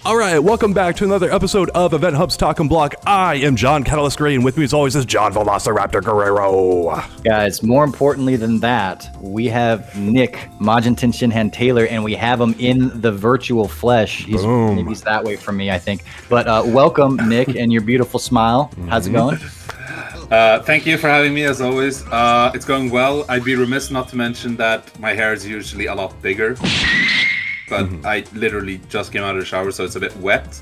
All right, welcome back to another episode of EventHubs Talk and Block. I am John Catalyst Gray, and with me as always is John Velociraptor Guerrero. Guys, more importantly than that, we have Nick Majantin Shinhan Taylor, and we have him in the virtual flesh. Maybe he's that way from me, I think. But welcome, Nick, and your beautiful smile. How's it going? Thank you for having me, as always. It's going well. I'd be remiss not to mention that my hair is usually a lot bigger. But I literally just came out of the shower, so it's a bit wet.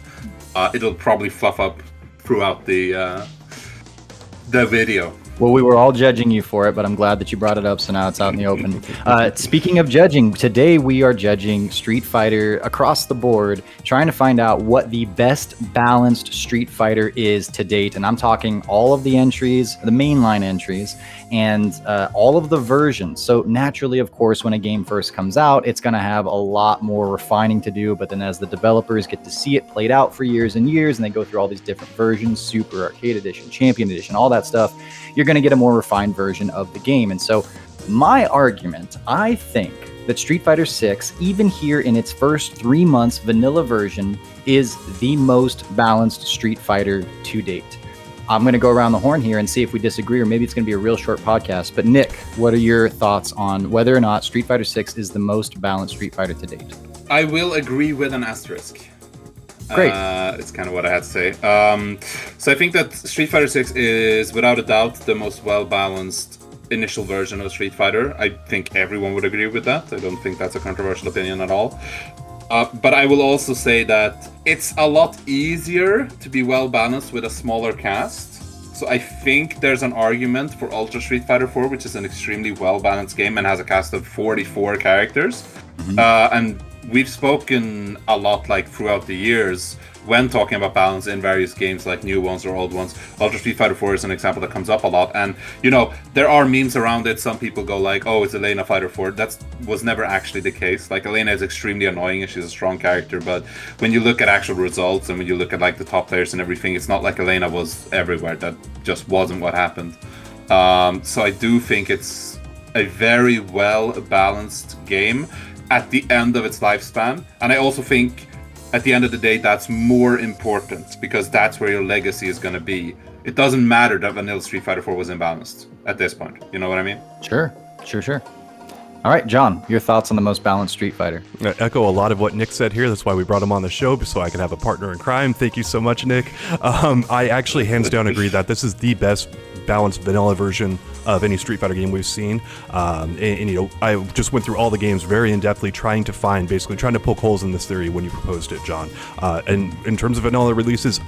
It'll probably fluff up throughout the video. Well, we were all judging you for it, but I'm glad that you brought it up, so now it's out in the open. Speaking of judging, today we are judging Street Fighter across the board, trying to find out what the best balanced Street Fighter is to date. And I'm talking all of the entries, the mainline entries, and all of the versions. So naturally, of course, when a game first comes out, it's going to have a lot more refining to do. But then as the developers get to see it played out for years and years, and they go through all these different versions, Super Arcade Edition, Champion Edition, all that stuff, you're going to get a more refined version of the game. And so my argument, I think that Street Fighter 6, even here in its first 3 months vanilla version, is the most balanced Street Fighter to date. I'm going to go around the horn here and see if we disagree, or maybe it's going to be a real short podcast. But Nick, what are your thoughts on whether or not Street Fighter 6 is the most balanced Street Fighter to date? I will agree with an asterisk. Great. It's kind of what I had to say. So I think that Street Fighter 6 is, without a doubt, the most well-balanced initial version of Street Fighter. I think everyone would agree with that. I don't think that's a controversial opinion at all. But I will also say that it's a lot easier to be well-balanced with a smaller cast. So I think there's an argument for Ultra Street Fighter 4, which is an extremely well-balanced game and has a cast of 44 characters. And we've spoken a lot throughout the years when talking about balance in various games, like new ones or old ones. Ultra Street Fighter 4 is an example that comes up a lot, and there are memes around it. Some people go like, oh, it's Elena Fighter 4. That was never actually the case. Elena is extremely annoying and she's a strong character, but when you look at actual results and when you look at the top players and everything, it's not like Elena was everywhere. That just wasn't what happened. So I do think it's a very well balanced game at the end of its lifespan, and I also think at the end of the day that's more important, because that's where your legacy is going to be. It doesn't matter that vanilla Street Fighter 4 was imbalanced at this point. You know what I mean? Sure. All right, John, your thoughts on the most balanced Street Fighter? I echo a lot of what Nick said here. That's why we brought him on the show, so I can have a partner in crime. Thank you so much, Nick. I actually hands down agree that this is the best balanced vanilla version of any Street Fighter game we've seen. I just went through all the games very in-depthly, trying to poke holes in this theory when you proposed it, John. And in terms of vanilla releases,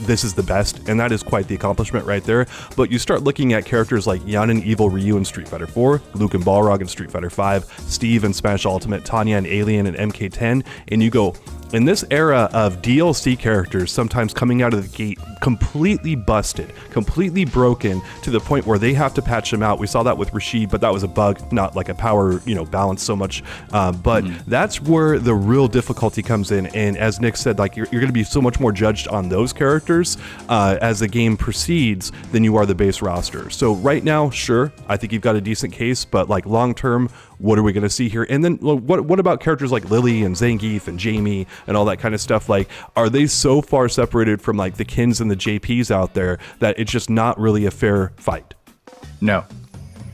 this is the best, and that is quite the accomplishment right there. But you start looking at characters like Yan and Evil Ryu in Street Fighter 4, Luke and Balrog in Street Fighter 5, Steve in Smash Ultimate, Tanya and Alien in MK10, and you go, in this era of DLC characters sometimes coming out of the gate completely busted, completely broken, to the point where they have to patch them out. We saw that with Rashid, but that was a bug, not like a power, balance so much. But that's where the real difficulty comes in. And as Nick said, you're going to be so much more judged on those characters as the game proceeds than you are the base roster. So right now, sure, I think you've got a decent case, but long term, what are we going to see here? And then what about characters like Lily and Zangief and Jamie and all that kind of stuff? Are they so far separated from the Kins and the JPs out there that it's just not really a fair fight? No,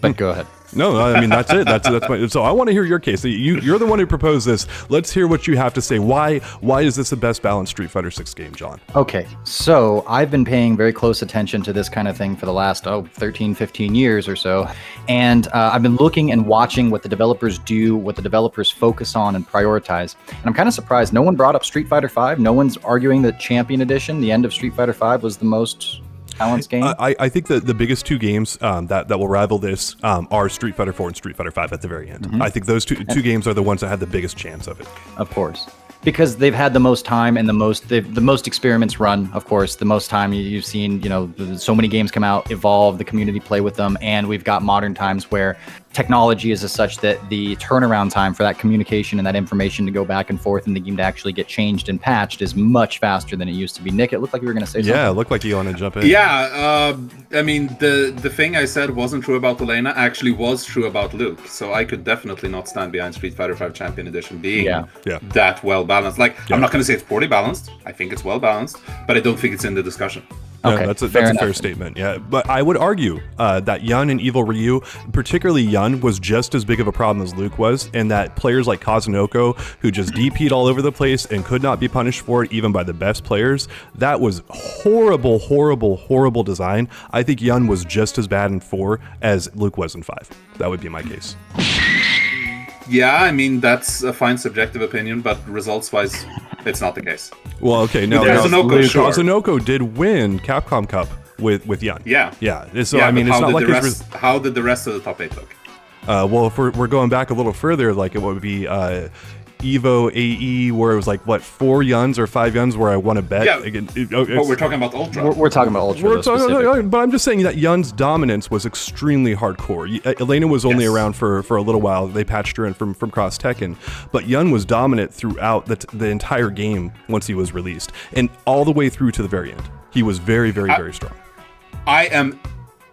but go ahead. No, I mean, that's it. That's so I want to hear your case. You're the one who proposed this. Let's hear what you have to say. Why is this the best balanced Street Fighter 6 game, John? Okay, so I've been paying very close attention to this kind of thing for the last 13, 15 years or so. And I've been looking and watching what the developers do, what the developers focus on and prioritize. And I'm kind of surprised no one brought up Street Fighter 5. No one's arguing that Champion Edition, the end of Street Fighter 5, was the most balanced game. I think that the biggest two games that will rival this are Street Fighter 4 and Street Fighter 5 at the very end. I think those two games are the ones that had the biggest chance of it. Of course. Because they've had the most time and the most experiments run, of course. The most time you've seen, so many games come out, evolve, the community play with them, and we've got modern times where technology is as such that the turnaround time for that communication and that information to go back and forth in the game to actually get changed and patched is much faster than it used to be. Nick, it looked like you were going to say something. Yeah, it looked like you wanted to jump in. Yeah, I mean, the thing I said wasn't true about Elena actually was true about Luke, so I could definitely not stand behind Street Fighter V Champion Edition being that well balanced. Like, I'm not going to say it's poorly balanced. I think it's well balanced, but I don't think it's in the discussion. Okay, that's a fair statement. Yeah, but I would argue that Yun and Evil Ryu, particularly Yun, was just as big of a problem as Luke was, and that players like Kazunoko, who just DP'd all over the place and could not be punished for it even by the best players, that was horrible, horrible, horrible design. I think Yun was just as bad in 4 as Luke was in 5. That would be my case. Yeah, I mean, that's a fine subjective opinion, but results-wise, it's not the case. Well, okay, now Kazunoko did win Capcom Cup with Yun. Yeah. So, I mean, it's not like how did the rest of the top 8 look? Well, if we're going back a little further, like it would be Evo AE, where it was like, what, 4 Yuns or 5 Yuns where I won a bet. Yeah, but we're talking about Ultra. We're talking about Ultra. But I'm just saying that Yun's dominance was extremely hardcore. Elena was only around for a little while. They patched her in from Cross Tekken. But Yun was dominant throughout the entire game once he was released. And all the way through to the very end. He was very, very, very strong. I am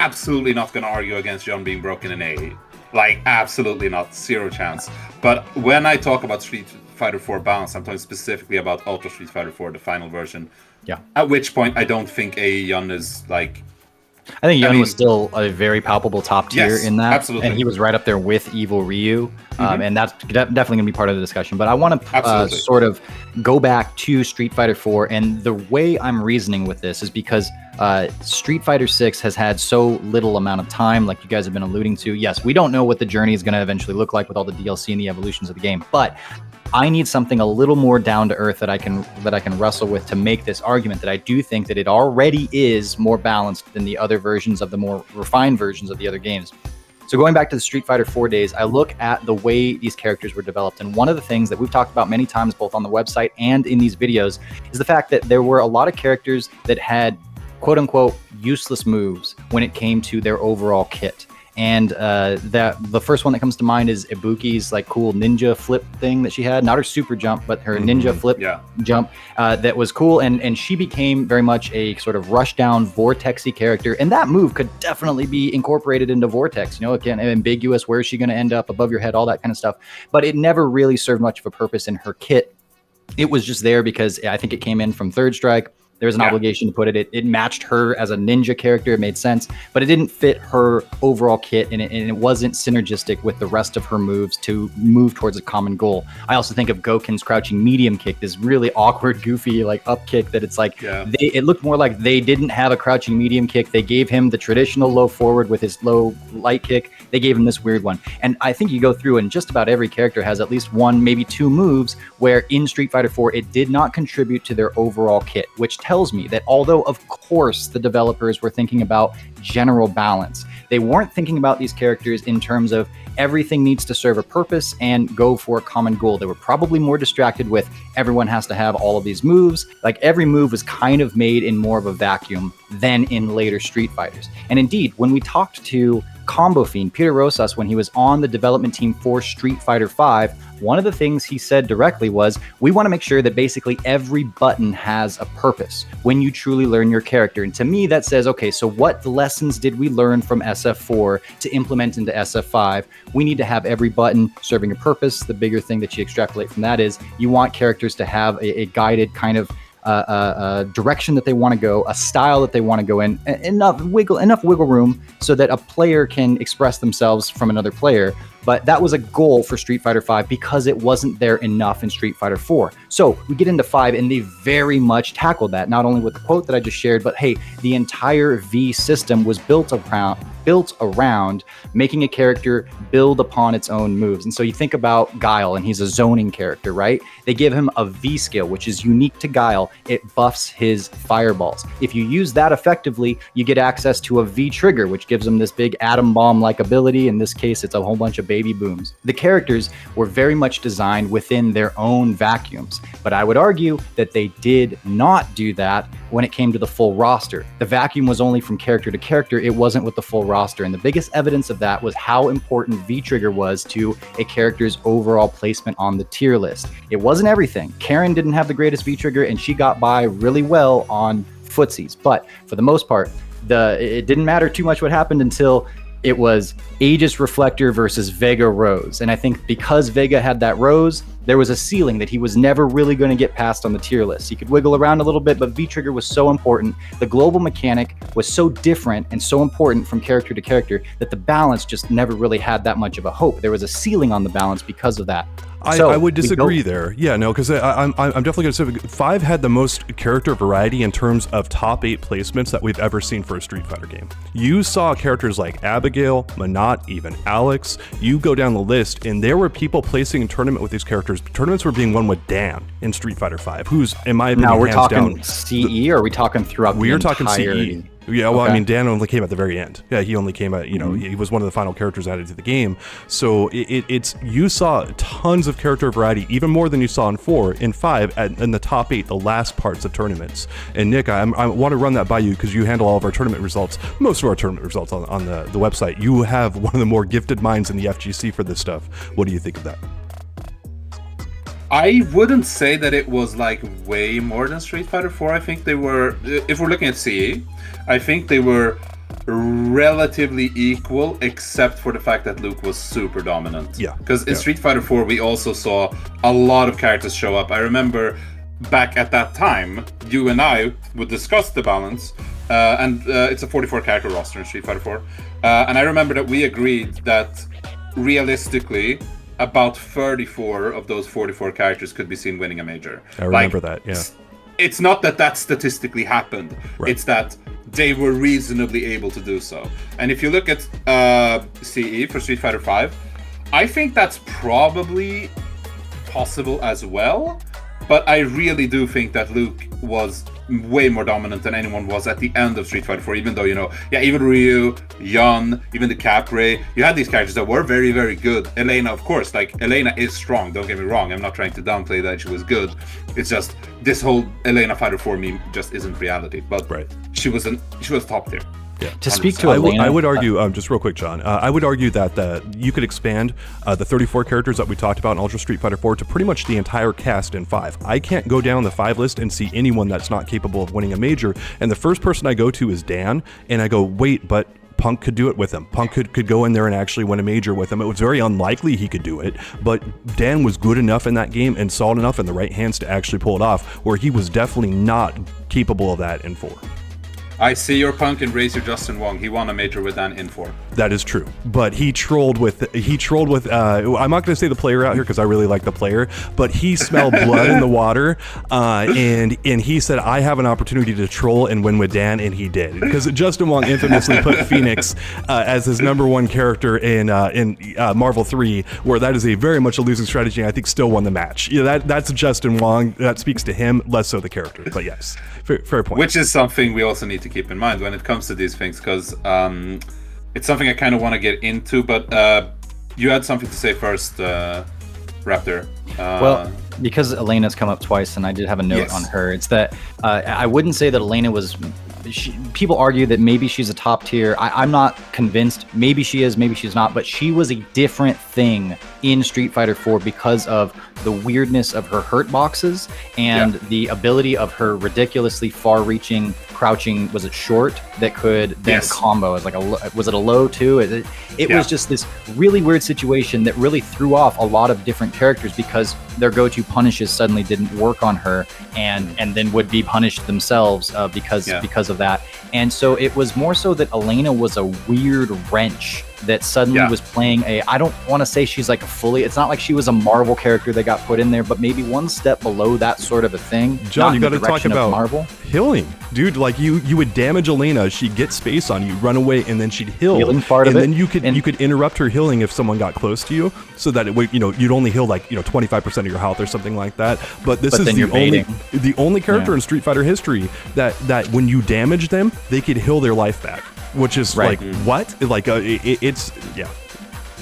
absolutely not going to argue against Yun being broken in AE. Like, absolutely not. Zero chance. But when I talk about Street Fighter 4 balance, I'm talking specifically about Ultra Street Fighter 4, the final version. Yeah. At which point, I don't think Yun is, like... I think Yun was still a very palpable top tier in that. Absolutely. And he was right up there with Evil Ryu. And that's definitely going to be part of the discussion. But I want to sort of go back to Street Fighter 4. And the way I'm reasoning with this is because Street Fighter 6 has had so little amount of time, like you guys have been alluding to. Yes, we don't know what the journey is going to eventually look like with all the DLC and the evolutions of the game. But I need something a little more down to earth that I can wrestle with to make this argument that I do think that it already is more balanced than the other versions of the more refined versions of the other games. So going back to the Street Fighter 4 days, I look at the way these characters were developed. And one of the things that we've talked about many times, both on the website and in these videos, is the fact that there were a lot of characters that had quote unquote useless moves when it came to their overall kit. And that the first one that comes to mind is Ibuki's like cool ninja flip thing that she had, not her super jump, but her ninja flip jump that was cool. And she became very much a sort of rush down vortexy character. And that move could definitely be incorporated into Vortex. You know, again, ambiguous, where is she going to end up, above your head, all that kind of stuff. But it never really served much of a purpose in her kit. It was just there because I think it came in from Third Strike. There was an obligation to put it. It matched her as a ninja character. It made sense, but it didn't fit her overall kit, and it wasn't synergistic with the rest of her moves to move towards a common goal. I also think of Goken's crouching medium kick, this really awkward, goofy like up kick that it's like it looked more like they didn't have a crouching medium kick. They gave him the traditional low forward with his low light kick. They gave him this weird one. And I think you go through and just about every character has at least one, maybe 2 moves where in Street Fighter 4, it did not contribute to their overall kit, which tells me that although of course the developers were thinking about general balance, they weren't thinking about these characters in terms of everything needs to serve a purpose and go for a common goal. They were probably more distracted with everyone has to have all of these moves. Like every move was kind of made in more of a vacuum than in later Street Fighters. And indeed, when we talked to Combo Fiend, Peter Rosas, when he was on the development team for Street Fighter V, one of the things he said directly was, we want to make sure that basically every button has a purpose when you truly learn your character. And to me, that says, okay, so what lessons did we learn from SF4 to implement into SF5? We need to have every button serving a purpose. The bigger thing that you extrapolate from that is you want characters to have a guided kind of direction that they want to go, a style that they want to go in, enough wiggle room so that a player can express themselves from another player. But that was a goal for Street Fighter V because it wasn't there enough in Street Fighter 4. So we get into 5 and they very much tackled that, not only with the quote that I just shared, but hey, the entire V system was built around making a character build upon its own moves. And so you think about Guile, and he's a zoning character, right? They give him a V skill, which is unique to Guile. It buffs his fireballs. If you use that effectively, you get access to a V trigger, which gives him this big atom bomb-like ability. In this case, it's a whole bunch of baby booms. The characters were very much designed within their own vacuums, but I would argue that they did not do that when it came to the full roster. The vacuum was only from character to character. It wasn't with the full roster. roster. And the biggest evidence of that was how important V-Trigger was to a character's overall placement on the tier list. It wasn't everything. Karen didn't have the greatest V-Trigger, and she got by really well on footsies. But for the most part, it didn't matter too much what happened until it was Aegis Reflector versus Vega Rose. And I think because Vega had that Rose, there was a ceiling that he was never really going to get past on the tier list. He could wiggle around a little bit, but V-Trigger was so important. The global mechanic was so different and so important from character to character that the balance just never really had that much of a hope. There was a ceiling on the balance because of that. I would disagree there. Yeah, no, because I'm definitely going to say 5 had the most character variety in terms of top 8 placements that we've ever seen for a Street Fighter game. You saw characters like Abigail, Manat, even Alex. You go down the list, and there were people placing in tournament with these characters. Tournaments were being won with Dan in Street Fighter 5, who's, in my opinion, now we're hands talking down, CE, or are we talking throughout the entirety? Talking CE. Yeah, well, Okay. I mean, Dan only came at the very end. Yeah, he only came at, he was one of the final characters added to the game. So it's you saw tons of character variety, even more than you saw in 4, in 5, in the top 8, the last parts of tournaments. And Nick, I want to run that by you because you handle all of our tournament results, most of our tournament results on the website. You have one of the more gifted minds in the FGC for this stuff. What do you think of that? I wouldn't say that it was like way more than Street Fighter 4. I think they were, if we're looking at CE, I think they were relatively equal, except for the fact that Luke was super dominant. Yeah. Because in Street Fighter 4, we also saw a lot of characters show up. I remember back at that time, you and I would discuss the balance, and it's a 44 character roster in Street Fighter 4. And I remember that we agreed that realistically, about 34 of those 44 characters could be seen winning a major. I remember that, yeah. It's not that statistically happened. Right. It's that they were reasonably able to do so. And if you look at CE for Street Fighter 5, I think that's probably possible as well. But I really do think that Luke was way more dominant than anyone was at the end of Street Fighter 4, even though, even Ryu, Yun, even the Capray, you had these characters that were very, very good. Elena, of course, Elena is strong, don't get me wrong. I'm not trying to downplay that she was good. It's just, this whole Elena Fighter 4 meme just isn't reality. But right. she was top tier. Yeah. To speak to I Elena, would argue, just real quick, John, I would argue that you could expand the 34 characters that we talked about in Ultra Street Fighter 4 to pretty much the entire cast in 5. I can't go down the 5 list and see anyone that's not capable of winning a major, and the first person I go to is Dan, and I go, wait, but Punk could do it with him. Punk could go in there and actually win a major with him. It was very unlikely he could do it, but Dan was good enough in that game and solid enough in the right hands to actually pull it off, where he was definitely not capable of that in 4. I see your Punk and raise your Justin Wong. He won a major with Dan in 4. That is true, but he trolled with. I'm not going to say the player out here because I really like the player, but he smelled blood in the water, and he said, "I have an opportunity to troll and win with Dan," and he did, because Justin Wong infamously put Phoenix as his #1 character in Marvel 3, where that is a very much a losing strategy. And I think still won the match. Yeah, that's Justin Wong. That speaks to him, less so the character. But yes, fair point. Which is something we also need to keep in mind when it comes to these things, because it's something I kind of want to get into, but you had something to say first, Raptor. Well, because Elena's come up twice, and I did have a note on her, it's that I wouldn't say that Elena was... people argue that maybe she's a top tier. I'm not convinced. Maybe she is, maybe she's not, but she was a different thing in Street Fighter 4 because of the weirdness of her hurt boxes and the ability of her ridiculously far-reaching crouching, was it short, that could then combo as was it a low too? It was just this really weird situation that really threw off a lot of different characters because their go-to punishes suddenly didn't work on her and then would be punished themselves because of that. And so it was more so that Elena was a weird wrench that suddenly was playing I don't want to say she's like a fully, it's not like she was a Marvel character that got put in there, but maybe one step below that sort of a thing. John, you got to talk about Marvel healing, dude. Like you would damage Elena, she'd get space on you, run away, and then she'd heal. Healing part and of then it. you could interrupt her healing if someone got close to you, so that it would, you'd only heal 25% of your health or something like that. But this is the only character in Street Fighter history that when you damage them, they could heal their life back, which is like what? Like it's.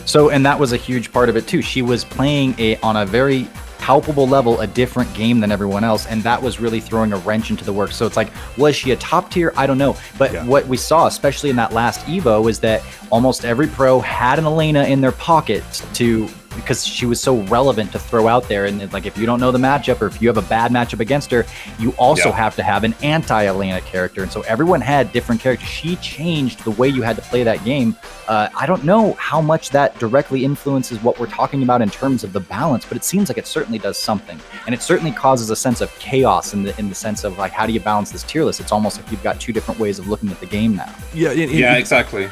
So, and that was a huge part of it too. She was playing on a very palpable level a different game than everyone else, and that was really throwing a wrench into the works. So it's like, was she a top tier? I don't know. But what we saw, especially in that last Evo, is that almost every pro had an Elena in their pocket because she was so relevant to throw out there. And like, if you don't know the matchup, or if you have a bad matchup against her, you also have to have an anti-Elena character. And so everyone had different characters. She changed the way you had to play that game. I don't know how much that directly influences what we're talking about in terms of the balance, but it seems like it certainly does something. And it certainly causes a sense of chaos in the sense of like, how do you balance this tier list? It's almost like you've got two different ways of looking at the game now. Yeah, exactly.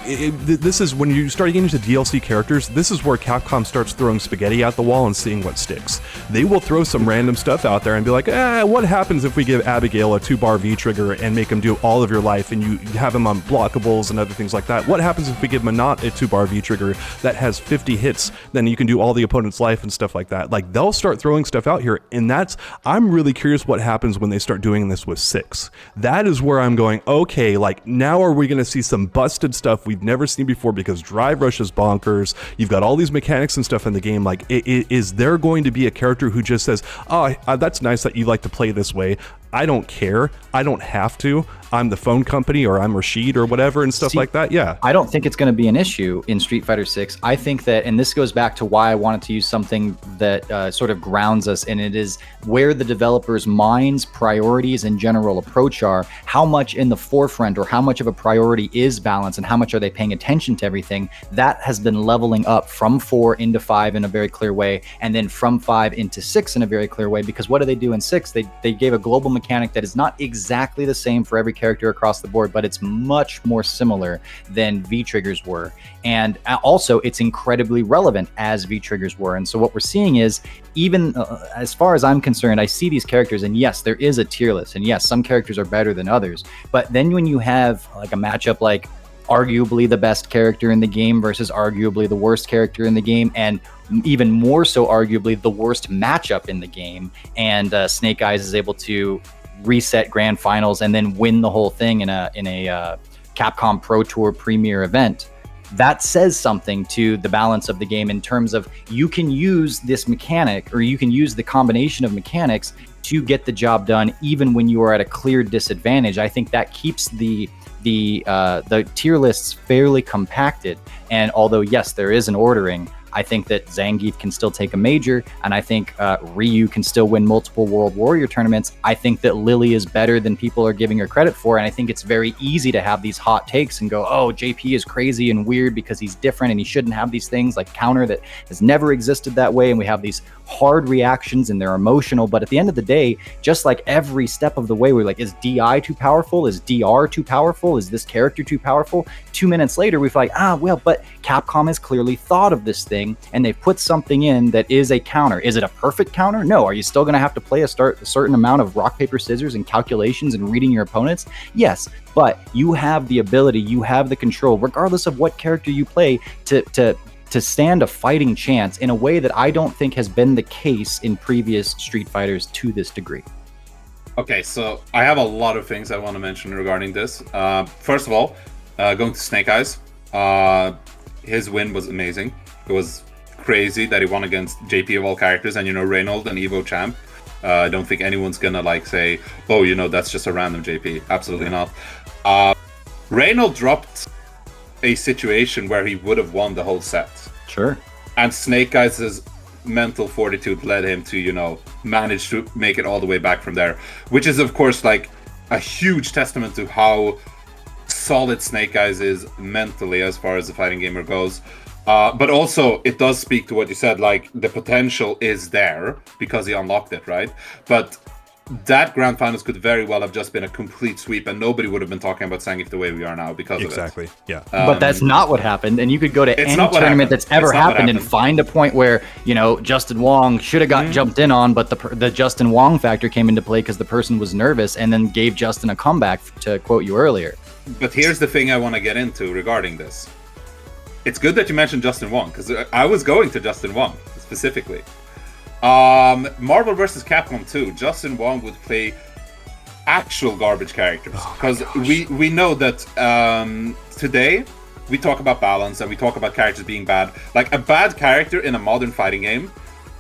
This is when you start getting into DLC characters, this is where Capcom starts throwing spaghetti at the wall and seeing what sticks. They will throw some random stuff out there and be like, what happens if we give Abigail a 2-bar V-trigger and make him do all of your life, and you have him on blockables and other things like that? What happens if we give Manat a 2-bar V-trigger that has 50 hits, then you can do all the opponent's life and stuff like that? Like, they'll start throwing stuff out here, and I'm really curious what happens when they start doing this with 6. That is where I'm going, okay, like, now are we going to see some busted stuff we've never seen before, because Drive Rush is bonkers. You've got all these mechanics and stuff in the game. Like, is there going to be a character who just says, that's nice that you like to play this way. I don't care. I don't have to. I'm the phone company, or I'm Rashid, or whatever, and stuff like that. Yeah. I don't think it's going to be an issue in Street Fighter 6. I think that, and this goes back to why I wanted to use something that sort of grounds us, and it is where the developers' minds, priorities, and general approach are. How much in the forefront, or how much of a priority is balance, and how much are they paying attention to everything? That has been leveling up from 4 into 5 in a very clear way, and then from 5 into 6 in a very clear way. Because what do they do in 6? They gave a global mechanic that is not exactly the same for every character across the board, but it's much more similar than V-triggers were. And also, it's incredibly relevant as V-triggers were. And so what we're seeing is, even as far as I'm concerned, I see these characters, and yes, there is a tier list, and yes, some characters are better than others. But then when you have like a matchup like arguably the best character in the game versus arguably the worst character in the game, and even more so arguably the worst matchup in the game, and Snake Eyes is able to reset grand finals and then win the whole thing in a Capcom Pro Tour Premier event, that says something to the balance of the game in terms of, you can use this mechanic, or you can use the combination of mechanics to get the job done even when you are at a clear disadvantage. I think that keeps the tier lists fairly compacted. And although yes, there is an ordering, I think that Zangief can still take a major, and I think Ryu can still win multiple World Warrior tournaments. I think that Lily is better than people are giving her credit for, and I think it's very easy to have these hot takes and go, oh, JP is crazy and weird because he's different and he shouldn't have these things, like Counter that has never existed that way, and we have these hard reactions and they're emotional. But at the end of the day, just like every step of the way, we're like, is DI too powerful? Is DR too powerful? Is this character too powerful? 2 minutes later, we feel like, well, but Capcom has clearly thought of this thing, and they've put something in that is a counter. Is it a perfect counter? No. Are you still going to have to play a certain amount of rock, paper, scissors and calculations and reading your opponents? Yes, but you have the ability, you have the control, regardless of what character you play, to stand a fighting chance in a way that I don't think has been the case in previous Street Fighters to this degree. Okay, so I have a lot of things I want to mention regarding this. First of all, going to Snake Eyes, his win was amazing. It was crazy that he won against JP of all characters, and Reynold, an Evo champ. I don't think anyone's gonna say, oh, that's just a random JP. Absolutely not. Reynold dropped a situation where he would have won the whole set. Sure. And Snake Eyes' mental fortitude led him to, manage to make it all the way back from there, which is, of course, like a huge testament to how solid Snake Eyes is mentally as far as the fighting gamer goes. But also, it does speak to what you said, like, the potential is there because he unlocked it, right? But that grand finals could very well have just been a complete sweep, and nobody would have been talking about Zangief the way we are now because of it. Exactly, yeah. But that's not what happened, and you could go to any tournament that's ever happened and find a point where, Justin Wong should have got jumped in on, but the Justin Wong factor came into play because the person was nervous and then gave Justin a comeback, to quote you earlier. But here's the thing I want to get into regarding this. It's good that you mentioned Justin Wong, because I was going to Justin Wong specifically. Marvel vs. Capcom 2, Justin Wong would play actual garbage characters. Because we know that today we talk about balance and we talk about characters being bad. Like, a bad character in a modern fighting game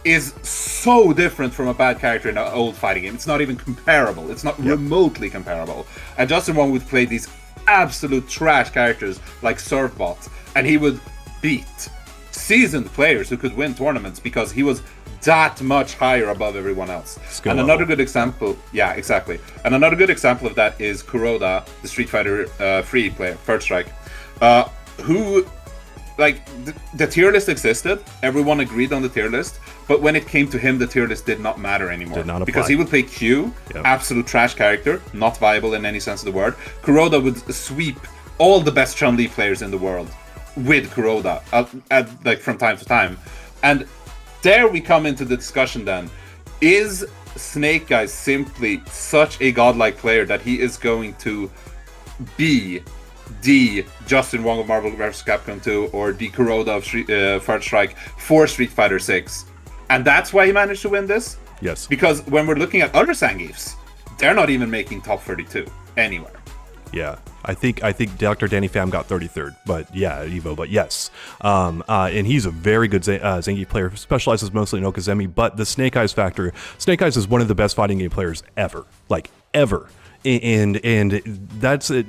is so different from a bad character in an old fighting game. It's not even comparable. It's not remotely comparable. And Justin Wong would play these absolute trash characters like Surfbot, and he would beat seasoned players who could win tournaments because he was that much higher above everyone else. Skill and level. another good example, yeah, exactly. And another good example of that is Kuroda, the Street Fighter 3 player, Third Strike, who, like, the tier list existed. Everyone agreed on the tier list, but when it came to him, the tier list did not matter anymore. Did not apply. Because he would play Q, absolute trash character, not viable in any sense of the word. Kuroda would sweep all the best Chun-Li players in the world with Kuroda, like from time to time. And there we come into the discussion then. Is Snake Eyes simply such a godlike player that he is going to be the Justin Wong of Marvel vs. Capcom 2 or the Kuroda of Third Strike for Street Fighter 6? And that's why he managed to win this? Yes. Because when we're looking at other Zangiefs, they're not even making top 32 anywhere. Yeah, I think Dr. Danny Pham got 33rd, but yeah, Evo, but yes. And he's a very good Zangief player, specializes mostly in Okazemi, but the Snake Eyes factor, Snake Eyes is one of the best fighting game players ever, like ever. And that's it.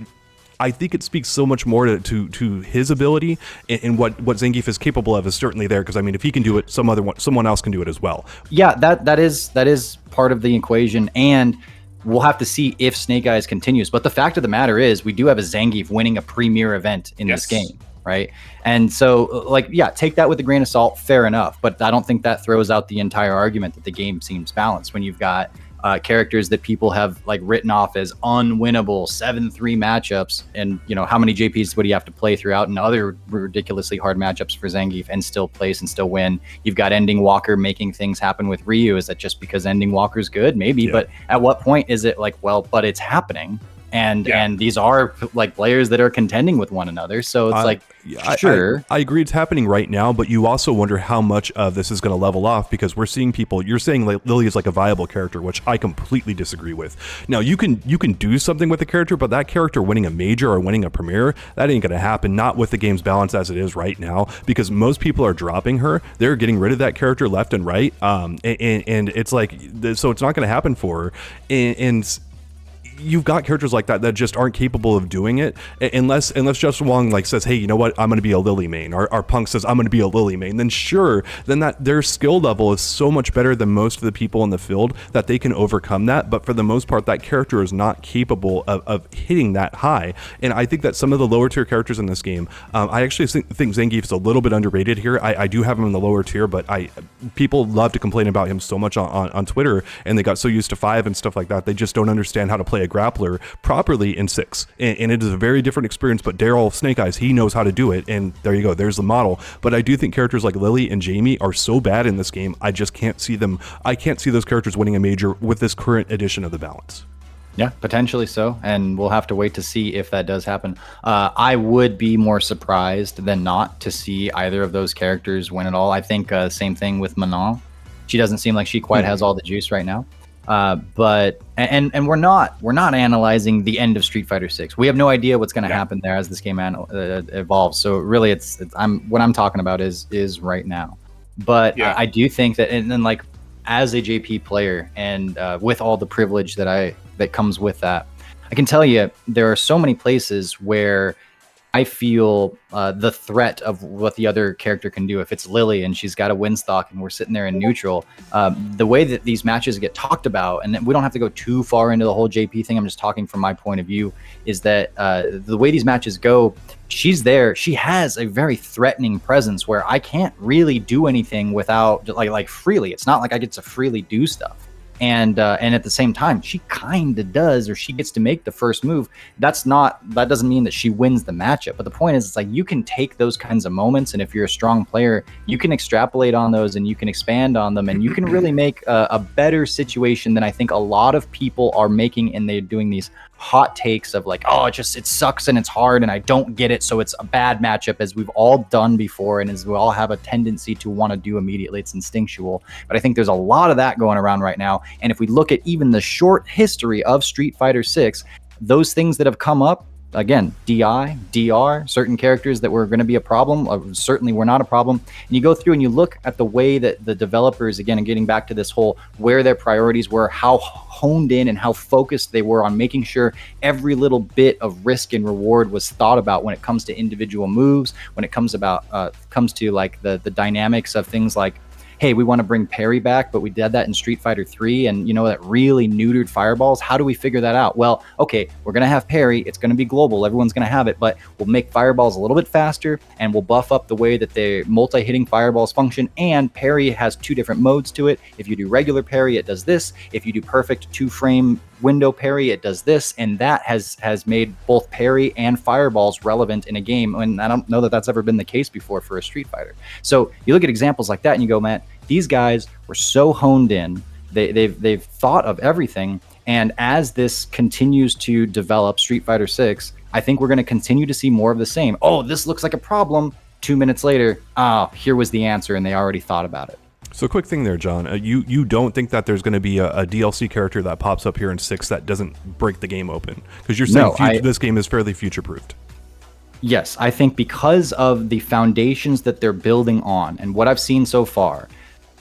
I think it speaks so much more to his ability, and what Zangief is capable of is certainly there, because I mean, if he can do it, someone else can do it as well. Yeah, that is part of the equation, and we'll have to see if Snake Eyes continues. But the fact of the matter is, we do have a Zangief winning a premier event in this game, right? And so, like, yeah, take that with a grain of salt, fair enough. But I don't think that throws out the entire argument that the game seems balanced when you've got characters that people have like written off as unwinnable 7-3 matchups, and you know, how many JPs would he have to play throughout and other ridiculously hard matchups for Zangief and still place and still win. You've got Ending Walker making things happen with Ryu. Is that just because Ending Walker's good? Maybe, but at what point is it like, well, but it's happening, and these are like players that are contending with one another, so it's sure. I agree it's happening right now, but you also wonder how much of this is going to level off, because we're seeing people, you're saying like Lily is like a viable character, which I completely disagree with. Now you can do something with the character, but that character winning a major or winning a premier, that ain't going to happen, not with the game's balance as it is right now, because most people are dropping her. They're getting rid of that character left and right, and it's like, so it's not going to happen for her, and you've got characters like that just aren't capable of doing it unless Justin Wong like says, hey, you know what, I'm going to be a Lily main, or Punk says I'm going to be a Lily main, then sure, then that their skill level is so much better than most of the people in the field that they can overcome that. But for the most part, that character is not capable of hitting that high. And I think that some of the lower tier characters in this game, I actually think Zangief is a little bit underrated here. I do have him in the lower tier, but people love to complain about him so much on Twitter, and they got so used to 5 and stuff like that, they just don't understand how to play a grappler properly in 6, and it is a very different experience. But Daryl Snake Eyes, he knows how to do it, and there you go, there's the model. But I do think characters like Lily and Jamie are so bad in this game, I just can't see them. I can't see those characters winning a major with this current edition of the balance. Yeah, potentially so, and we'll have to wait to see if that does happen. I would be more surprised than not to see either of those characters win at all. I think same thing with Manon. She doesn't seem like she quite has all the juice right now. But we're not analyzing the end of Street Fighter 6. We have no idea what's going to happen there as this game evolves. So really, what I'm talking about is right now. But I do think that, and then like as a JP player, and with all the privilege that comes with that, I can tell you there are so many places where I feel the threat of what the other character can do. If it's Lily and she's got a win stock and we're sitting there in neutral, the way that these matches get talked about, and we don't have to go too far into the whole JP thing, I'm just talking from my point of view, is that the way these matches go, she's there, she has a very threatening presence where I can't really do anything without like freely. It's not like I get to freely do stuff. And at the same time, she kind of does, or she gets to make the first move. That doesn't mean that she wins the matchup. But the point is, it's like you can take those kinds of moments, and if you're a strong player, you can extrapolate on those and you can expand on them, and you can really make a better situation than I think a lot of people are making. And they're doing these hot takes of like, oh, it sucks and it's hard and I don't get it, so it's a bad matchup, as we've all done before and as we all have a tendency to want to do immediately. It's instinctual. But I think there's a lot of that going around right now. And if we look at even the short history of Street Fighter 6, those things that have come up again, DI, DR, certain characters that were going to be a problem, certainly were not a problem. And you go through and you look at the way that the developers, again, and getting back to this whole where their priorities were, how honed in and how focused they were on making sure every little bit of risk and reward was thought about when it comes to individual moves, when it comes to like the dynamics of things like, hey, we want to bring parry back, but we did that in Street Fighter 3, and that really neutered fireballs. How do we figure that out? Well, okay, we're going to have parry. It's going to be global. Everyone's going to have it, but we'll make fireballs a little bit faster, and we'll buff up the way that the multi-hitting fireballs function, and parry has 2 different modes to it. If you do regular parry, it does this. If you do perfect 2-frame window parry, it does this, and that has made both parry and fireballs relevant in a game, and I don't know that that's ever been the case before for a Street Fighter. So you look at examples like that and you go, man, these guys were so honed in, they've thought of everything, and as this continues to develop, Street Fighter 6, I think we're going to continue to see more of the same. Oh, this looks like a problem. 2 minutes later, here was the answer, and they already thought about it. So quick thing there, John. You don't think that there's going to be a DLC character that pops up here in 6 that doesn't break the game open? Because you're saying this game is fairly future-proofed. Yes, I think because of the foundations that they're building on and what I've seen so far,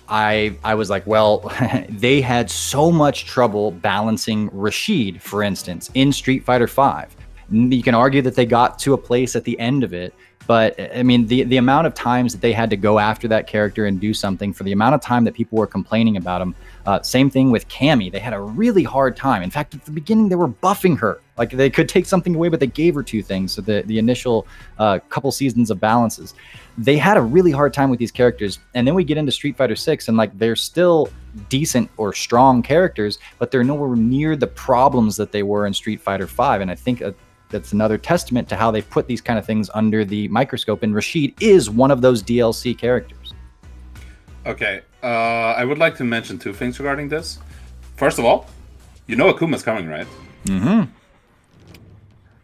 I was like, well, they had so much trouble balancing Rashid, for instance, in Street Fighter V. You can argue that they got to a place at the end of it, but I mean, the amount of times that they had to go after that character and do something, for the amount of time that people were complaining about him. Same thing with Cammy. They had a really hard time. In fact, at the beginning, they were buffing her. Like, they could take something away, but they gave her 2 things. So the initial couple seasons of balances, they had a really hard time with these characters. And then we get into Street Fighter 6, and like, they're still decent or strong characters, but they're nowhere near the problems that they were in Street Fighter 5. And I think that's another testament to how they put these kind of things under the microscope. And Rashid is one of those DLC characters. Okay, I would like to mention 2 things regarding this. First of all, Akuma's coming, right? Mm-hmm.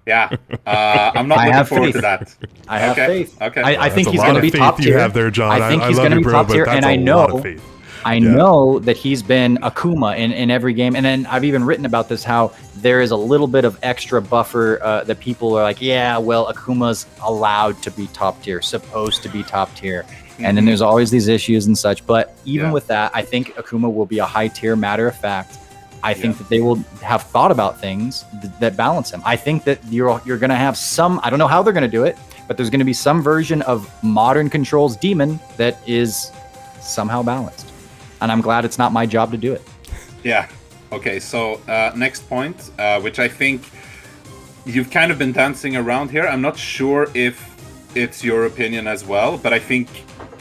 Yeah, I'm not looking forward to that. I have faith. Okay, I think he's going to be top tier. You have there, John. I think he's going to be top tier, and I know that he's been Akuma in every game. And then I've even written about this, how there is a little bit of extra buffer that people are like, yeah, well, Akuma's allowed to be top tier, supposed to be top tier. And then there's always these issues and such. But even with that, I think Akuma will be a high tier, matter of fact. I think that they will have thought about things that balance him. I think that you're going to have some, I don't know how they're going to do it, but there's going to be some version of modern controls demon that is somehow balanced. And I'm glad it's not my job to do it. Yeah. Okay, so next point, which I think you've kind of been dancing around here. I'm not sure if it's your opinion as well, but I think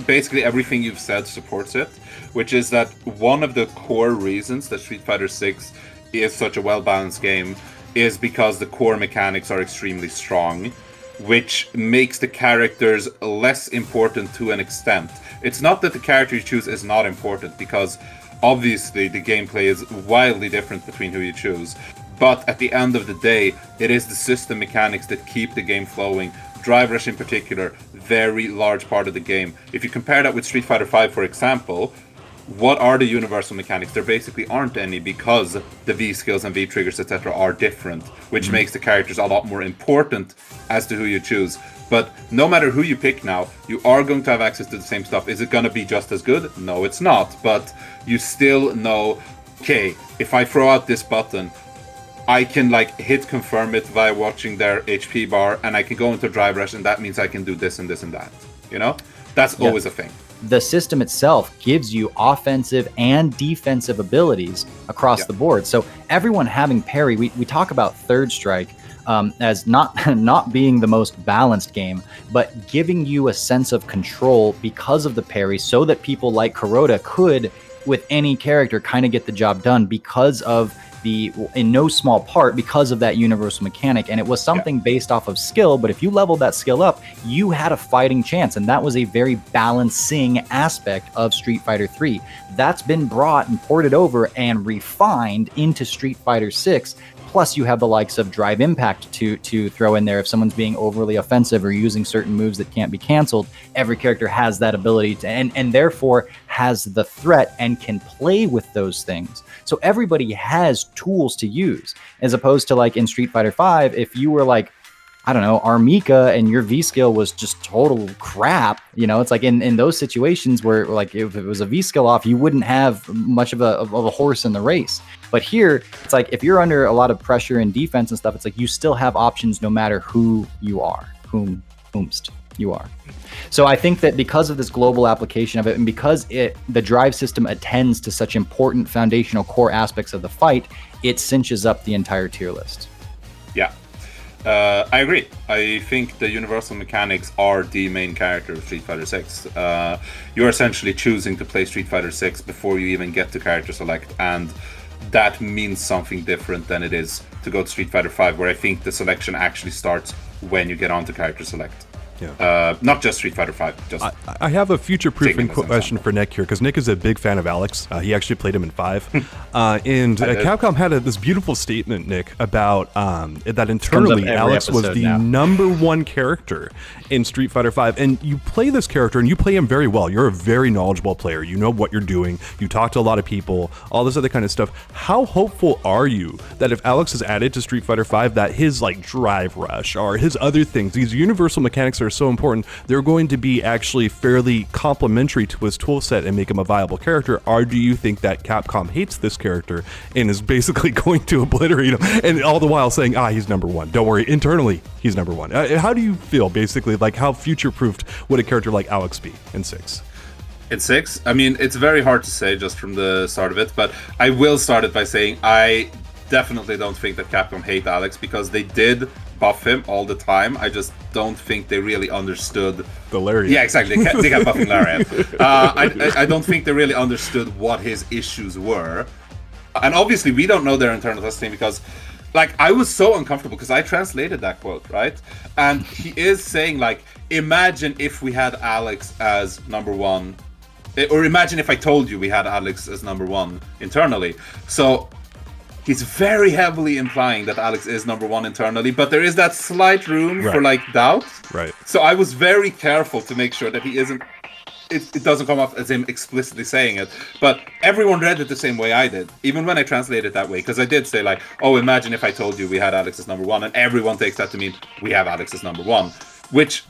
basically everything you've said supports it, which is that one of the core reasons that Street Fighter 6 is such a well-balanced game is because the core mechanics are extremely strong, which makes the characters less important to an extent. It's not that the character you choose is not important, because obviously the gameplay is wildly different between who you choose. But at the end of the day, it is the system mechanics that keep the game flowing. Drive Rush in particular, very large part of the game. If you compare that with Street Fighter V, for example, what are the universal mechanics? There basically aren't any, because the V skills and V triggers, etc. are different, which makes the characters a lot more important as to who you choose. But no matter who you pick now, you are going to have access to the same stuff. Is it going to be just as good? No, it's not. But you still know, okay, if I throw out this button, I can hit confirm it via watching their HP bar, and I can go into Drive Rush, and that means I can do this and this and that. That's always a thing. The system itself gives you offensive and defensive abilities across the board. So everyone having parry, we talk about Third Strike as not being the most balanced game, but giving you a sense of control because of the parry, so that people like Kuroda could, with any character, kind of get the job done because of in no small part because of that universal mechanic. And it was something based off of skill, but if you leveled that skill up, you had a fighting chance. And that was a very balancing aspect of Street Fighter 3. That's been brought and ported over and refined into Street Fighter 6. Plus, you have the likes of Drive Impact to throw in there. If someone's being overly offensive or using certain moves that can't be canceled, every character has that ability to, and therefore has the threat and can play with those things. So everybody has tools to use, as opposed to in Street Fighter 5, if you were I don't know, Armika and your V skill was just total crap. You know, it's like in those situations where like if it was a V skill off, you wouldn't have much of a horse in the race. But here, it's like if you're under a lot of pressure and defense and stuff, it's like you still have options no matter who you are, whomst you are. So I think that because of this global application of it, and because the drive system attends to such important foundational core aspects of the fight, it cinches up the entire tier list. Yeah. I agree. I think the universal mechanics are the main character of Street Fighter 6. You're essentially choosing to play Street Fighter 6 before you even get to character select, and that means something different than it is to go to Street Fighter 5, where I think the selection actually starts when you get onto character select. Yeah. Not just Street Fighter 5. Just I have a future-proofing question for Nick here, because Nick is a big fan of Alex. He actually played him in 5. And Capcom had this beautiful statement, Nick, about that internally Alex was the #1 character in Street Fighter 5. And you play this character, and you play him very well. You're a very knowledgeable player. You know what you're doing. You talk to a lot of people, all this other kind of stuff. How hopeful are you that if Alex is added to Street Fighter 5, that his like drive rush or his other things, these universal mechanics are so important, they're going to be actually fairly complementary to his toolset and make him a viable character? Or do you think that Capcom hates this character and is basically going to obliterate him, and all the while saying, he's #1. Don't worry, internally, he's #1. How do you feel, basically, like how future-proofed would a character like Alex be in 6? In 6? I mean, it's very hard to say just from the start of it, but I will start it by saying I definitely don't think that Capcom hate Alex, because they did buff him all the time. I just don't think they really understood the Lariat. Yeah, exactly. They kept buffing Lariat. I don't think they really understood what his issues were, and obviously we don't know their internal testing, because like I was so uncomfortable because I translated that quote, right? And he is saying like, imagine if we had Alex as #1, or imagine if I told you we had Alex as #1 internally. So he's very heavily implying that Alex is #1 internally, but there is that slight room for like doubt. Right. So I was very careful to make sure that he isn't. It doesn't come off as him explicitly saying it, but everyone read it the same way I did, even when I translated it that way, because I did say like, oh, imagine if I told you we had Alex as #1, and everyone takes that to mean we have Alex as #1, which,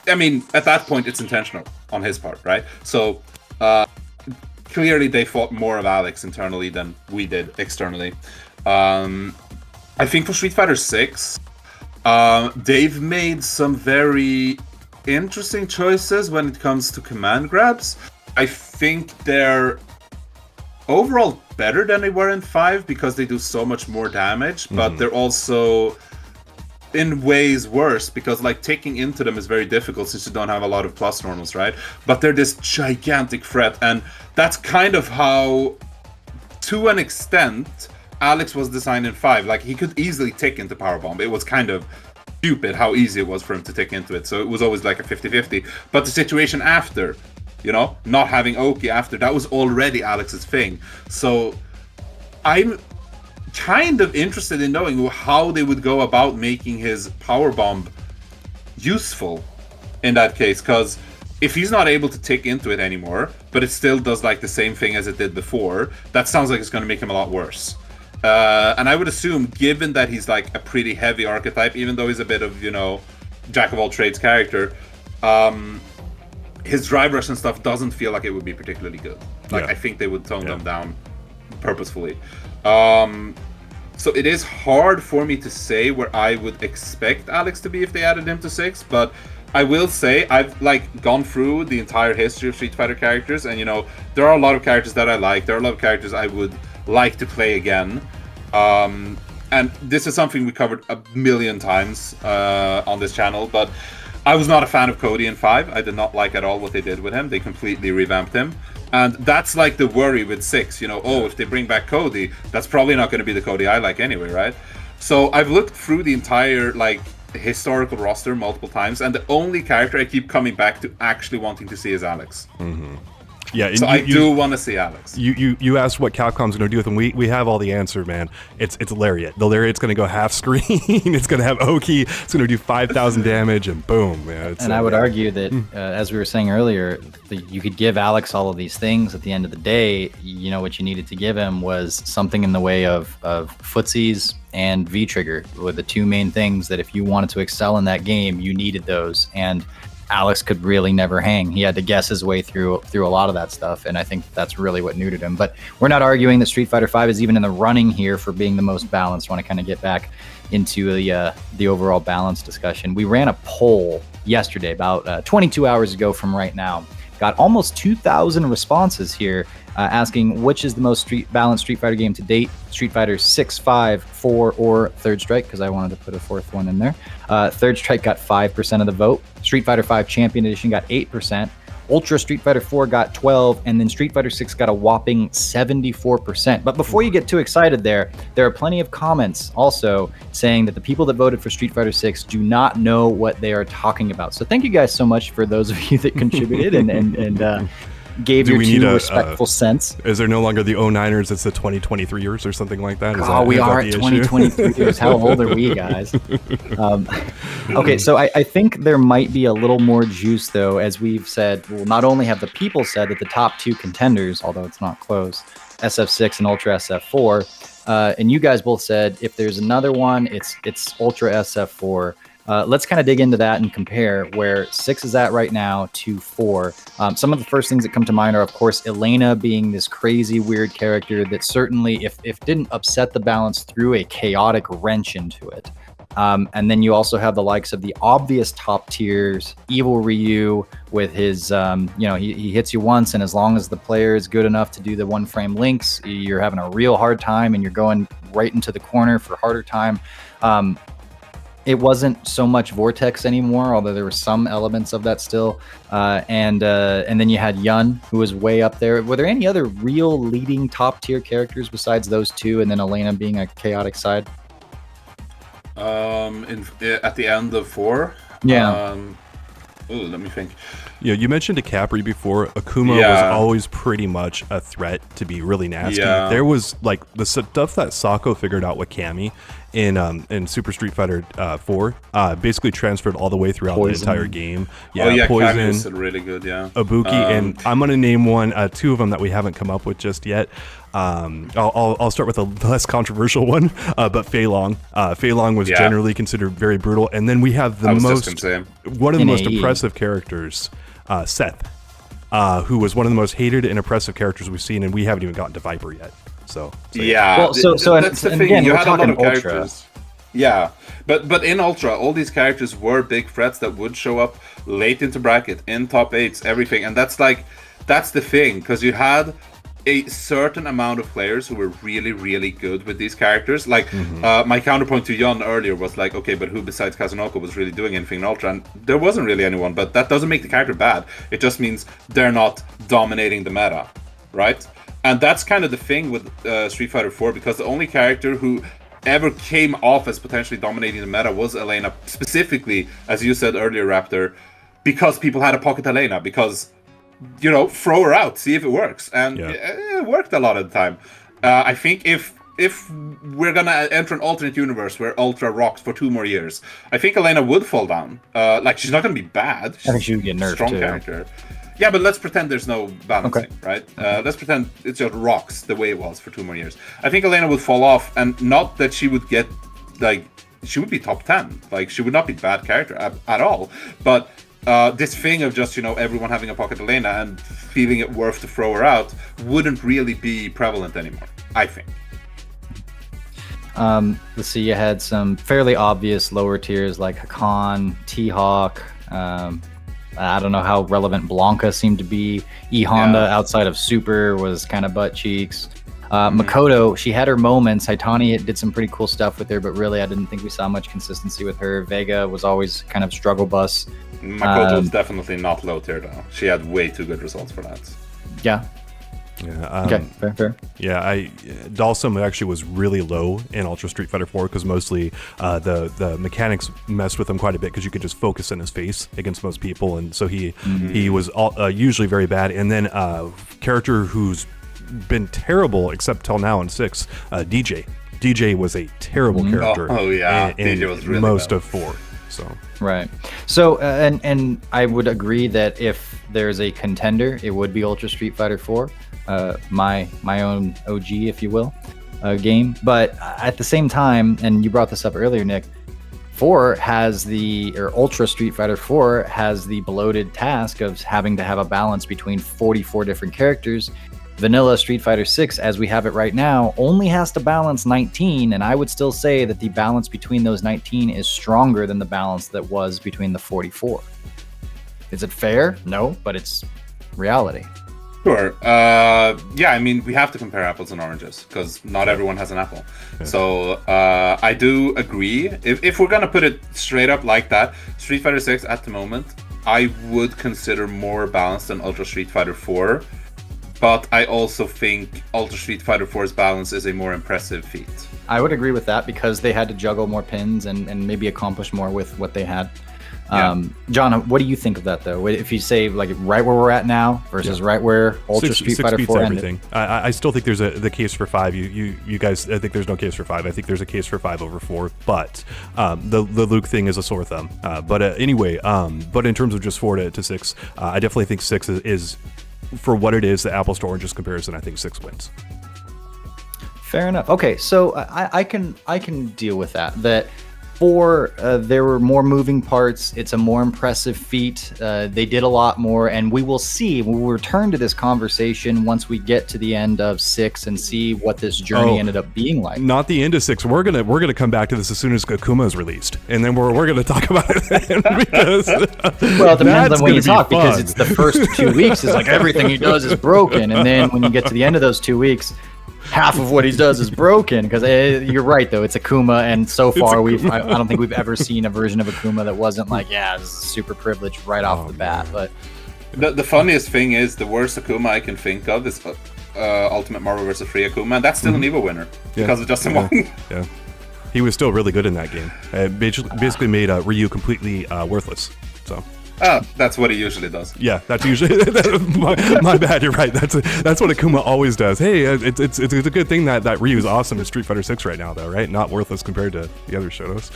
I mean, at that point it's intentional on his part, right? So clearly they thought more of Alex internally than we did externally. I think for Street Fighter 6, they've made some very interesting choices when it comes to command grabs. I think they're overall better than they were in 5 because they do so much more damage, but they're also in ways worse because like taking into them is very difficult since you don't have a lot of plus normals, right? But they're this gigantic threat, and that's kind of how, to an extent, Alex was designed in 5. Like he could easily tick into Power Bomb. It was kind of stupid how easy it was for him to tick into it, so it was always like a 50-50. But the situation after, you know, not having Oki after, that was already Alex's thing. So I'm kind of interested in knowing how they would go about making his Power Bomb useful in that case, because if he's not able to tick into it anymore, but it still does like the same thing as it did before, that sounds like it's going to make him a lot worse. And I would assume, given that he's like a pretty heavy archetype, even though he's a bit of, you know, jack of all trades character, his drive rush and stuff doesn't feel like it would be particularly good. Like I think they would tone them down purposefully. So it is hard for me to say where I would expect Alex to be if they added him to 6, but I will say I've like gone through the entire history of Street Fighter characters, and you know, there are a lot of characters that I like, there are a lot of characters I would like to play again, and this is something we covered a million times on this channel, but I was not a fan of Cody in 5. I did not like at all what they did with him. They completely revamped him, and that's like the worry with 6, you know, oh, if they bring back Cody, that's probably not going to be the Cody I like anyway, right? So I've looked through the entire like historical roster multiple times, and the only character I keep coming back to actually wanting to see is Alex. Yeah, and So I do want to see Alex. You asked what Capcom's going to do with them. We have all the answer, man. It's Lariat. The Lariat's going to go half screen. It's going to have Oki. It's going to do 5,000 damage, and boom, man. And I would argue that, as we were saying earlier, you could give Alex all of these things. At the end of the day, you know what you needed to give him was something in the way of footsies and V-trigger were the two main things that if you wanted to excel in that game, you needed those. And Alex could really never hang. He had to guess his way through a lot of that stuff, and I think that's really what neutered him. But we're not arguing that Street Fighter V is even in the running here for being the most balanced. I want to kind of get back into the overall balance discussion. We ran a poll yesterday, about 22 hours ago from right now. Got almost 2,000 responses here, asking which is the most balanced Street Fighter game to date: Street Fighter 6, 5, 4, or Third Strike, because I wanted to put a fourth one in there. Third Strike got 5% of the vote. Street Fighter 5 Champion Edition got 8%. Ultra Street Fighter 4 got 12%, and then Street Fighter 6 got a whopping 74%. But before you get too excited there are plenty of comments also saying that the people that voted for Street Fighter 6 do not know what they are talking about. So thank you guys so much for those of you that contributed and gave your two respectful cents. Is there no longer the 09ers, it's the 2023ers or something like that? We are at 2023ers. How old are we, guys? Okay, so I think there might be a little more juice, though, as we've said. Well, not only have the people said that the top two contenders, although it's not close, SF6 and Ultra SF4, and you guys both said if there's another one, it's Ultra SF4. Let's kind of dig into that and compare where 6 is at right now to 4. Some of the first things that come to mind are, of course, Elena being this crazy, weird character that certainly, if didn't upset the balance, threw a chaotic wrench into it. And then you also have the likes of the obvious top tiers, Evil Ryu with his, he hits you once, and as long as the player is good enough to do the one-frame links, you're having a real hard time, and you're going right into the corner for harder time. It wasn't so much Vortex anymore, although there were some elements of that still. And then you had Yun, who was way up there. Were there any other real leading top tier characters besides those two, and then Elena being a chaotic side? At the end of 4? Yeah. Let me think. Yeah, you mentioned a Capri before. Akuma was always pretty much a threat to be really nasty. Yeah. There was like the stuff that Sako figured out with Cammy in Super Street Fighter 4, basically transferred all the way throughout the entire game. Yeah, Poison is really good. Yeah, Ibuki, and I'm gonna name two of them that we haven't come up with just yet. I'll start with a less controversial one, but Fei Long. Fei Long was generally considered very brutal, and then we have one of the most impressive characters, Seth, who was one of the most hated and oppressive characters we've seen, and we haven't even gotten to Viper yet. So yeah. Well, so that's the thing. Again, you had a lot of Ultra. characters. Yeah, but in Ultra, all these characters were big threats that would show up late into bracket, in top 8s, everything, and that's the thing, because you had a certain amount of players who were really, really good with these characters. Like, my counterpoint to Jon earlier was like, okay, but who besides Kazunoko was really doing anything in Ultra? And there wasn't really anyone, but that doesn't make the character bad. It just means they're not dominating the meta, right? And that's kind of the thing with Street Fighter 4, because the only character who ever came off as potentially dominating the meta was Elena, specifically, as you said earlier, Raptor, because people had a pocket Elena, because, throw her out, see if it works. And it worked a lot of the time. I think if we're going to enter an alternate universe where Ultra rocks for 2 more years, I think Elena would fall down. She's not going to be bad. I think she would get nerfed, strong too. Character. Yeah, but let's pretend there's no balancing, right? Let's pretend it just rocks the way it was for 2 more years. I think Elena would fall off, and not that she would get, she would be top 10. She would not be a bad character at all. But this thing of just, everyone having a pocket Elena and feeling it worth to throw her out wouldn't really be prevalent anymore, I think. Let's see, you had some fairly obvious lower tiers like Hakan, T-Hawk, I don't know how relevant Blanca seemed to be. E-Honda outside of Super was kind of butt cheeks. Makoto, she had her moments. Haitani did some pretty cool stuff with her, but really I didn't think we saw much consistency with her. Vega was always kind of struggle bus. Makoto was definitely not low tier though. She had way too good results for that. Yeah. Yeah, Okay, fair. Yeah, Dalsum actually was really low in Ultra Street Fighter 4 because mostly the mechanics messed with him quite a bit because you could just focus in his face against most people, and so he was usually very bad. And then character who's been terrible except till now in 6, DJ. DJ was a terrible character. Oh yeah, in DJ was really most bad. of 4. So Right. So, and I would agree that if there's a contender, it would be Ultra Street Fighter 4, my own OG, if you will, game. But at the same time, and you brought this up earlier, Nick, Ultra Street Fighter 4 has the bloated task of having to have a balance between 44 different characters. Vanilla Street Fighter 6, as we have it right now, only has to balance 19, and I would still say that the balance between those 19 is stronger than the balance that was between the 44. Is it fair? No, but it's reality. Sure. Yeah, I mean, we have to compare apples and oranges because not everyone has an apple. Yeah. So I do agree. If we're going to put it straight up like that, Street Fighter 6 at the moment, I would consider more balanced than Ultra Street Fighter 4. But I also think Ultra Street Fighter 4's balance is a more impressive feat. I would agree with that because they had to juggle more pins and maybe accomplish more with what they had. Yeah. John, what do you think of that, though? If you say like right where we're at now versus right where Ultra Street Fighter 4 ended? Everything. I still think there's the case for 5. You guys, I think there's no case for 5. I think there's a case for 5 over 4. But the Luke thing is a sore thumb. But anyway, but in terms of just 4 to 6, I definitely think 6 is for what it is, the apples to oranges comparison. I think 6 wins. Fair enough. Okay, so I can deal with that. That 4, there were more moving parts. It's a more impressive feat. They did a lot more, and we will see. We'll return to this conversation once we get to the end of 6 and see what this journey ended up being like. Not the end of 6. We're gonna come back to this as soon as Akuma is released, and then we're gonna talk about it then because well, it depends on when you talk because it's the first 2 weeks is like everything he does is broken, and then when you get to the end of those 2 weeks, half of what he does is broken. Because you're right, though, it's Akuma, and so far I don't think we've ever seen a version of Akuma that wasn't like, yeah, this is super privileged right off the bat. But the funniest thing is the worst Akuma I can think of is Ultimate Marvel vs. Free Akuma, and that's still an EVO winner because of Justin Wong. Yeah, he was still really good in that game. Basically made Ryu completely worthless. So. That's what he usually does. Yeah, that's usually my bad. You're right. That's what Akuma always does. Hey, it's a good thing that Ryu is awesome in Street Fighter 6 right now, though, right? Not worthless compared to the other Shotos.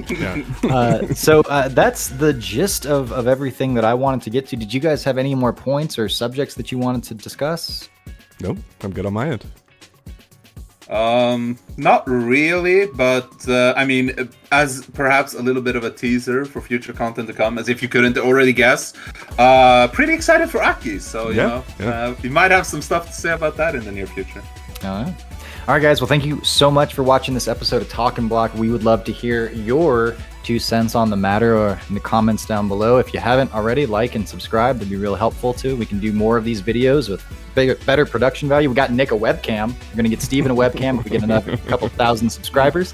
Yeah. So that's the gist of everything that I wanted to get to. Did you guys have any more points or subjects that you wanted to discuss? Nope, I'm good on my end. Not really, but I mean, as perhaps a little bit of a teaser for future content to come, as if you couldn't already guess, pretty excited for Aki, so we might have some stuff to say about that in the near future. All right, guys, well, thank you so much for watching this episode of Talkin' Block. We would love to hear your 2 cents on the matter or in the comments down below. If you haven't already, like and subscribe. That'd be real helpful too. We can do more of these videos with better production value. We got Nick a webcam. We're going to get Steven a webcam if we get another couple thousand subscribers.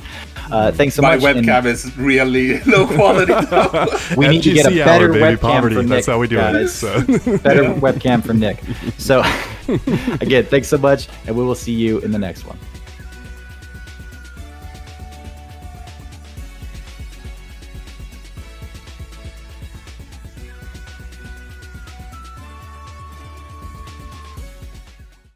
Thanks so much. My webcam is really low quality. We need to get a better webcam poverty. from Nick. That's how we do it. So. Better webcam from Nick. So again, thanks so much, and we will see you in the next one.